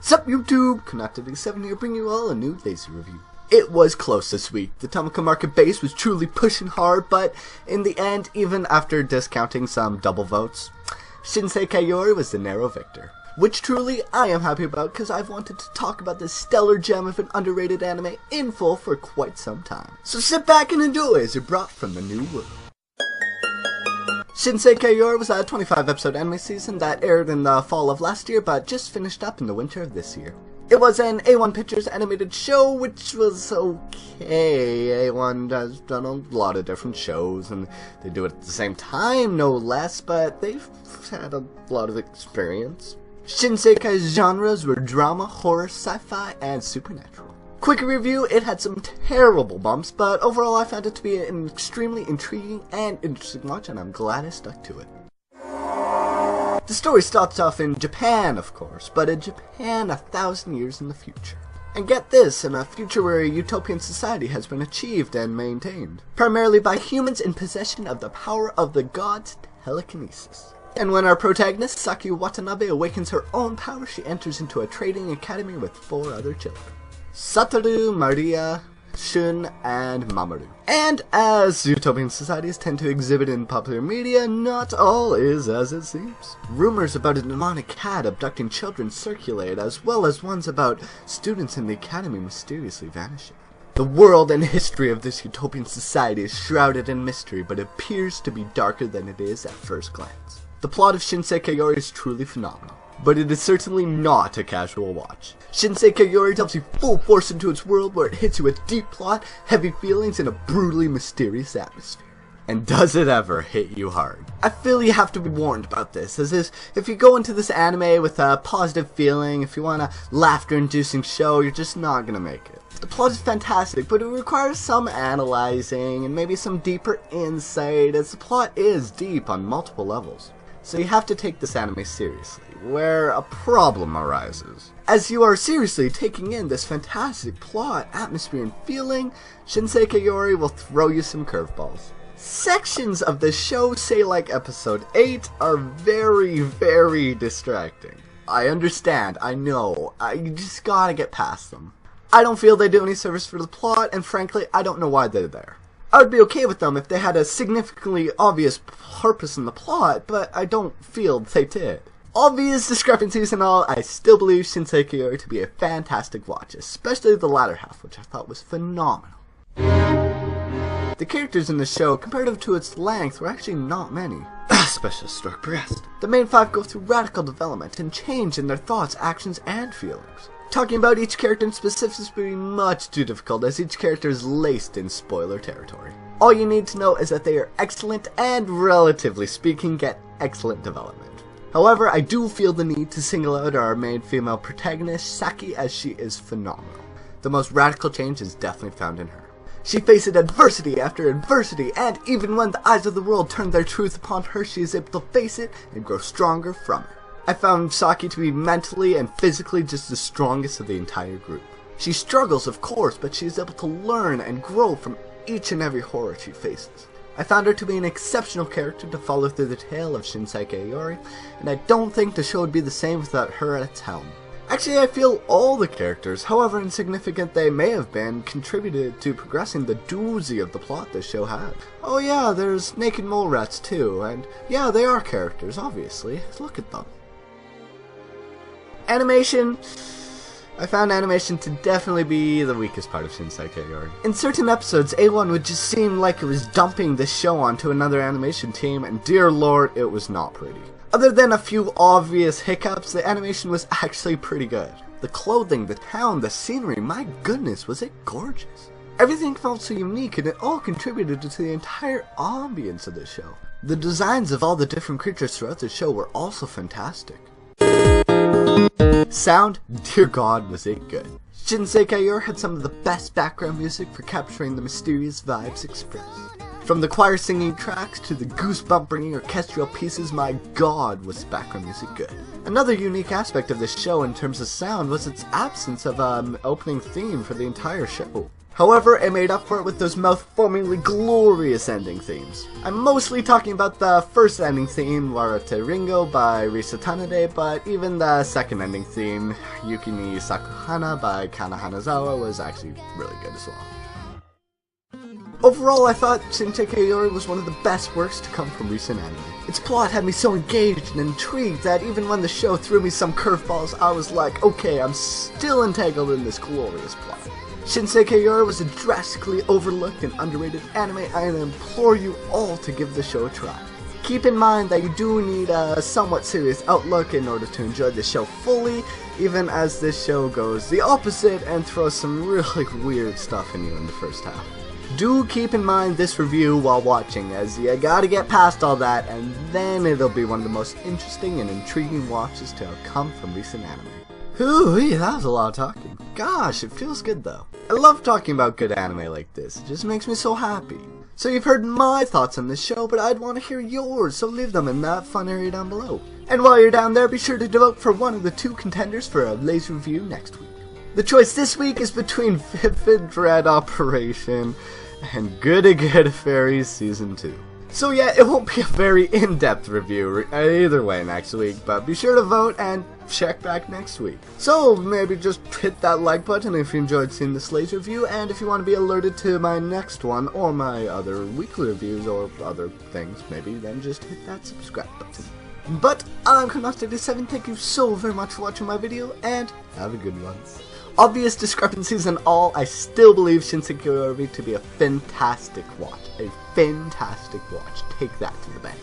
Sup YouTube, Kona7 here, bringing you all a new lazy review. It was close this week. The Tomica market base was truly pushing hard, but in the end, even after discounting some double votes, Shin Sekai Yori was the narrow victor. Which truly I am happy about, because I've wanted to talk about this stellar gem of an underrated anime in full for quite some time. So sit back and enjoy as you're brought from the new world. Shin Sekai Yori was a 25-episode anime season that aired in the fall of last year, but just finished up in the winter of this year. It was an A1 Pictures animated show, which was okay. A1 has done a lot of different shows, and they do it at the same time, no less, but they've had a lot of experience. Shin Sekai's genres were drama, horror, sci-fi, and supernatural. Quick review, it had some terrible bumps, but overall I found it to be an extremely intriguing and interesting watch, and I'm glad I stuck to it. The story starts off in Japan, of course, but in Japan 1,000 years in the future. And get this, in a future where a utopian society has been achieved and maintained, primarily by humans in possession of the power of the gods' telekinesis. And when our protagonist, Saki Watanabe, awakens her own power, she enters into a trading academy with 4 other children: Satoru, Maria, Shun, and Mamoru. And as utopian societies tend to exhibit in popular media, not all is as it seems. Rumors about a demonic cat abducting children circulate, as well as ones about students in the academy mysteriously vanishing. The world and history of this utopian society is shrouded in mystery, but appears to be darker than it is at first glance. The plot of Shin Sekai Yori is truly phenomenal, but it is certainly not a casual watch. Shin Sekai Yori delves you full force into its world, where it hits you with deep plot, heavy feelings, and a brutally mysterious atmosphere. And does it ever hit you hard? I feel you have to be warned about this, as if you go into this anime with a positive feeling, if you want a laughter-inducing show, you're just not gonna make it. The plot is fantastic, but it requires some analyzing, and maybe some deeper insight, as the plot is deep on multiple levels. So you have to take this anime seriously, where a problem arises. As you are seriously taking in this fantastic plot, atmosphere, and feeling, Shin Sekai Yori will throw you some curveballs. Sections of the show, say like episode 8, are very, very distracting. I understand, I know, you just gotta get past them. I don't feel they do any service for the plot, and frankly, I don't know why they're there. I would be okay with them if they had a significantly obvious purpose in the plot, but I don't feel they did. Obvious discrepancies and all, I still believe Shin Sekai Yori to be a fantastic watch, especially the latter half, which I thought was phenomenal. The characters in the show, comparative to its length, were actually not many, especially as story progressed. The main 5 go through radical development and change in their thoughts, actions, and feelings. Talking about each character in specifics would be much too difficult, as each character is laced in spoiler territory. All you need to know is that they are excellent and, relatively speaking, get excellent development. However, I do feel the need to single out our main female protagonist, Saki, as she is phenomenal. The most radical change is definitely found in her. She faces adversity after adversity, and even when the eyes of the world turn their truth upon her, she is able to face it and grow stronger from it. I found Saki to be mentally and physically just the strongest of the entire group. She struggles, of course, but she is able to learn and grow from each and every horror she faces. I found her to be an exceptional character to follow through the tale of Shin Sekai Yori, and I don't think the show would be the same without her at its helm. Actually, I feel all the characters, however insignificant they may have been, contributed to progressing the doozy of the plot this show had. Oh yeah, there's naked mole rats too, and yeah, they are characters, obviously. Look at them. Animation. I found animation to definitely be the weakest part of Shin Sekai Yori. In certain episodes, A1 would just seem like it was dumping the show onto another animation team, and dear lord, it was not pretty. Other than a few obvious hiccups, the animation was actually pretty good. The clothing, the town, the scenery, my goodness, was it gorgeous. Everything felt so unique, and it all contributed to the entire ambience of the show. The designs of all the different creatures throughout the show were also fantastic. Sound, dear god, was it good. Shin Sekai Yori had some of the best background music for capturing the mysterious vibes expressed. From the choir singing tracks to the goosebump bringing orchestral pieces, my god, was background music good. Another unique aspect of this show in terms of sound was its absence of an opening theme for the entire show. However, it made up for it with those mouth-formingly glorious ending themes. I'm mostly talking about the first ending theme, Warate Ringo by Risa Tanade, but even the second ending theme, Yuki ni Sakuhana by Kana Hanazawa, was actually really good as well. Overall, I thought Shin Sekai Yori was one of the best works to come from recent anime. Its plot had me so engaged and intrigued that even when the show threw me some curveballs, I was like, okay, I'm still entangled in this glorious plot. Shin Sekai Yori was a drastically overlooked and underrated anime, and I implore you all to give the show a try. Keep in mind that you do need a somewhat serious outlook in order to enjoy the show fully, even as this show goes the opposite and throws some really weird stuff in you in the first half. Do keep in mind this review while watching, as you gotta get past all that, and then it'll be one of the most interesting and intriguing watches to have come from recent anime. Whew, that was a lot of talking. Gosh, it feels good though. I love talking about good anime like this, it just makes me so happy. So you've heard my thoughts on this show, but I'd want to hear yours, so leave them in that fun area down below. And while you're down there, be sure to vote for one of the 2 contenders for a laser review next week. The choice this week is between Vivid Dread Operation and Goody Good Fairies Season 2. So yeah, it won't be a very in-depth review either way next week, but be sure to vote and check back next week. So maybe just hit that like button if you enjoyed seeing this laser review, and if you want to be alerted to my next one, or my other weekly reviews, or other things maybe, then just hit that subscribe button. But I'm Kona XDDD, thank you so very much for watching my video, and have a good one. Obvious discrepancies and all, I still believe Shin Sekai Yori to be a fantastic watch. A fantastic watch. Take that to the bank.